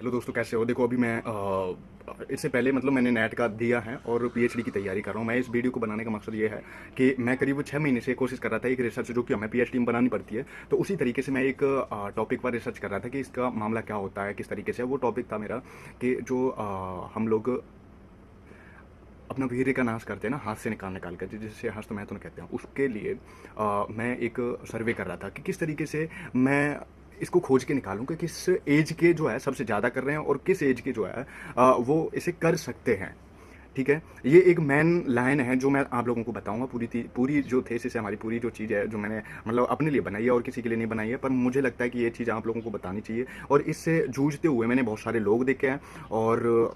Hello दोस्तों, कैसे हो? देखो, अभी मैं इससे पहले मतलब मैंने नेट का दिया है और पीएचडी की तैयारी कर रहा हूँ। मैं इस वीडियो को बनाने का मकसद ये है कि मैं करीब 6 महीने से कोशिश कर रहा था एक रिसर्च जो कि हमें पीएचडी में बनानी पड़ती है। तो उसी तरीके से मैं एक टॉपिक पर रिसर्च कर रहा था कि इसका मामला क्या होता है, किस तरीके से। वो टॉपिक था मेरा कि जो हम लोग अपना वीर्य का नाश करते हैं ना, हाथ से निकाल निकाल कर, जिसे हस्तमैथुन कहते हैं, उसके लिए मैं एक सर्वे कर रहा था कि किस तरीके से मैं इसको खोज के निकालूं कि किस एज के जो है सबसे ज़्यादा कर रहे हैं और किस एज के जो है वो इसे कर सकते हैं। ठीक है, ये एक मेन लाइन है जो मैं आप लोगों को बताऊंगा। पूरी जो थेसिस है हमारी, पूरी जो चीज़ है जो मैंने मतलब अपने लिए बनाई है और किसी के लिए नहीं बनाई है, पर मुझे लगता है कि ये चीज़ आप लोगों को बतानी चाहिए। और इससे जूझते हुए मैंने बहुत सारे लोग देखे हैं और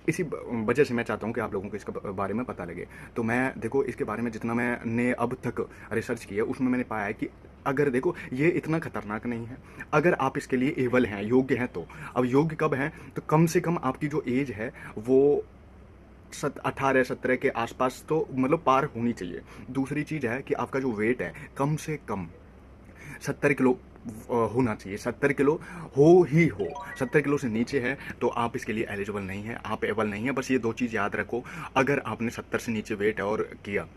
इसी वजह से मैं चाहता हूँ कि आप लोगों को इसके बारे में पता लगे। तो मैं देखो, इसके बारे में जितना मैंने अब तक रिसर्च की है उसमें मैंने पाया है कि अगर देखो ये इतना खतरनाक नहीं है अगर आप इसके लिए एबल हैं, योग्य हैं। तो अब योग्य कब हैं? तो कम से कम आपकी जो एज है वो 18-17 के आसपास तो मतलब पार होनी चाहिए। दूसरी चीज़ है कि आपका जो वेट है कम से कम 70 किलो होना चाहिए। 70 किलो हो ही हो। 70 किलो से नीचे है तो आप इसके लिए एलिजिबल नहीं है, आप एबल नहीं है। बस ये दो चीज़ याद रखो। अगर आपने 70 से नीचे वेट है और किया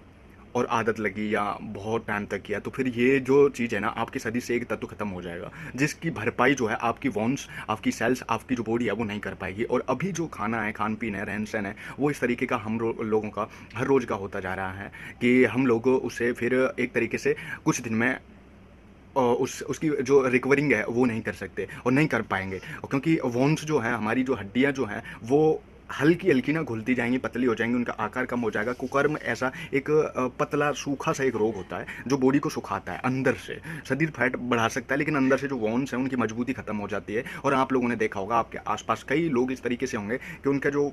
और आदत लगी या बहुत टाइम तक किया, तो फिर ये जो चीज़ है ना, आपके शरीर से एक तत्व खत्म हो जाएगा जिसकी भरपाई जो है आपकी वॉन्स, आपकी सेल्स, आपकी जो बॉडी है वो नहीं कर पाएगी। और अभी जो खाना है, खान पीन है, रहन सहन है, वो इस तरीके का हम लोगों का हर रोज़ का होता जा रहा है कि हम लोग उसे फिर एक तरीके से कुछ दिन में उसकी जो रिकवरिंग है वो नहीं कर सकते और नहीं कर पाएंगे। और क्योंकि वोन्स जो है, हमारी जो हड्डियां जो हैं वो हल्की हल्की ना घुलती जाएंगी, पतली हो जाएंगी, उनका आकार कम हो जाएगा। कुकर्म ऐसा एक पतला सूखा सा एक रोग होता है जो बॉडी को सुखाता है अंदर से। शरीर फैट बढ़ा सकता है लेकिन अंदर से जो वोन्स हैं उनकी मजबूती खत्म हो जाती है। और आप लोगों ने देखा होगा, आपके आसपास कई लोग इस तरीके से होंगे कि उनका जो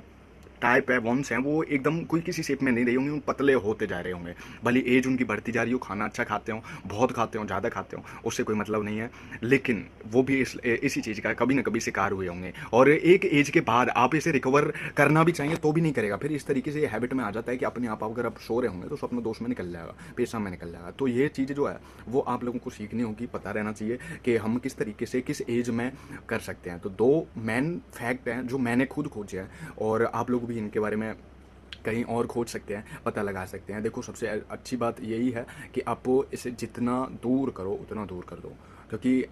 टाइप है, वॉन्स हैं, वो एकदम कोई किसी शेप में नहीं रही होंगी, उन पतले होते जा रहे होंगे। भले एज उनकी बढ़ती जा रही हो, खाना अच्छा खाते हो, बहुत खाते हो, ज़्यादा खाते हो, उससे कोई मतलब नहीं है। लेकिन वो भी इसी चीज़ का कभी ना कभी शिकार हुए होंगे। और एक एज के बाद आप इसे रिकवर करना भी चाहिए तो भी नहीं करेगा। फिर इस तरीके से ये हैबिट में आ जाता है कि अपने आप अगर आप सो रहे होंगे तो स्वप्न दोष में निकल जाएगा, पेशा में निकल जाएगा। तो ये चीज़ जो है वो आप लोगों को सीखनी होगी, पता रहना चाहिए कि हम किस तरीके से किस एज में कर सकते हैं। तो दो मेन फैक्ट हैं जो मैंने खुद खोजे हैं और आप लोग भी इनके बारे में कहीं और खोज सकते हैं, पता लगा सकते हैं। देखो, सबसे अच्छी बात यही है कि आप इसे जितना दूर करो उतना दूर कर दो। क्योंकि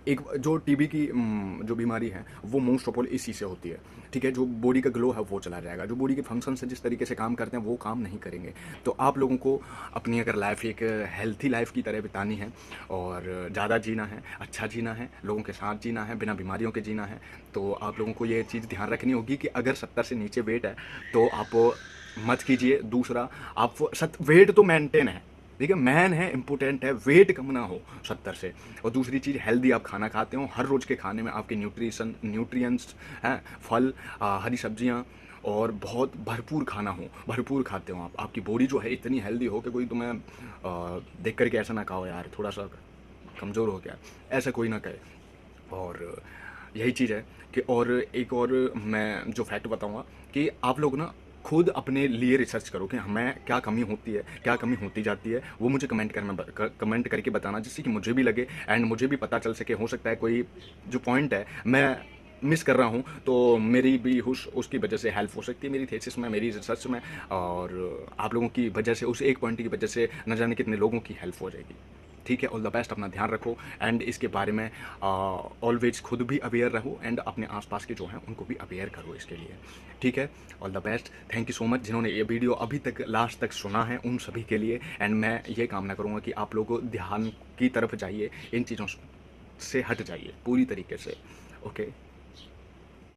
एक जो टीबी की जो बीमारी है वो मोस्ट ऑफ ऑल इसी से होती है। ठीक है, जो बॉडी का ग्लो है वो चला जाएगा, जो बॉडी के फंक्शन से जिस तरीके से काम करते हैं वो काम नहीं करेंगे। तो आप लोगों को अपनी अगर लाइफ एक हेल्थी लाइफ की तरह बितानी है और ज़्यादा जीना है, अच्छा जीना है, लोगों के साथ जीना है, बिना बीमारियों के जीना है, तो आप लोगों को ये चीज़ ध्यान रखनी होगी कि अगर 70 से नीचे वेट है तो आप मत कीजिए। दूसरा, आप वेट तो मेंटेन है, ठीक है, मैन है, इंपॉर्टेंट है, वेट कम ना हो 70 से। और दूसरी चीज़, हेल्दी आप खाना खाते हो, हर रोज़ के खाने में आपके न्यूट्रिएंट्स हैं, फल, हरी सब्जियां और बहुत भरपूर खाना हो, भरपूर खाते हो आप, आपकी बॉडी जो है इतनी हेल्दी हो कि कोई तुम्हें देख करके ऐसा ना कहो यार थोड़ा सा कमज़ोर हो गया, ऐसा कोई ना कहे। और यही चीज़ है कि और एक और मैं जो फैक्ट बताऊंगा कि आप लोग ना खुद अपने लिए रिसर्च करो कि हमें क्या कमी होती है, क्या कमी होती जाती है, वो मुझे कमेंट करके बताना, जिससे कि मुझे भी लगे एंड मुझे भी पता चल सके। हो सकता है कोई जो पॉइंट है मैं मिस कर रहा हूँ तो मेरी भी उसकी वजह से हेल्प हो सकती है, मेरी थीसिस में, मेरी रिसर्च में। और आप लोगों की वजह से, उस एक पॉइंट की वजह से न जाने कितने लोगों की हेल्प हो जाएगी। ठीक है, ऑल द बेस्ट। अपना ध्यान रखो एंड इसके बारे में ऑलवेज खुद भी अवेयर रहो एंड अपने आसपास के जो हैं उनको भी अवेयर करो इसके लिए। ठीक है, all the best. Thank you so much जिन्होंने ये वीडियो अभी तक लास्ट तक सुना है, उन सभी के लिए। एंड मैं ये कामना करूँगा कि आप लोग ध्यान की तरफ जाइए, इन चीज़ों से हट जाइए पूरी तरीके से। ओके।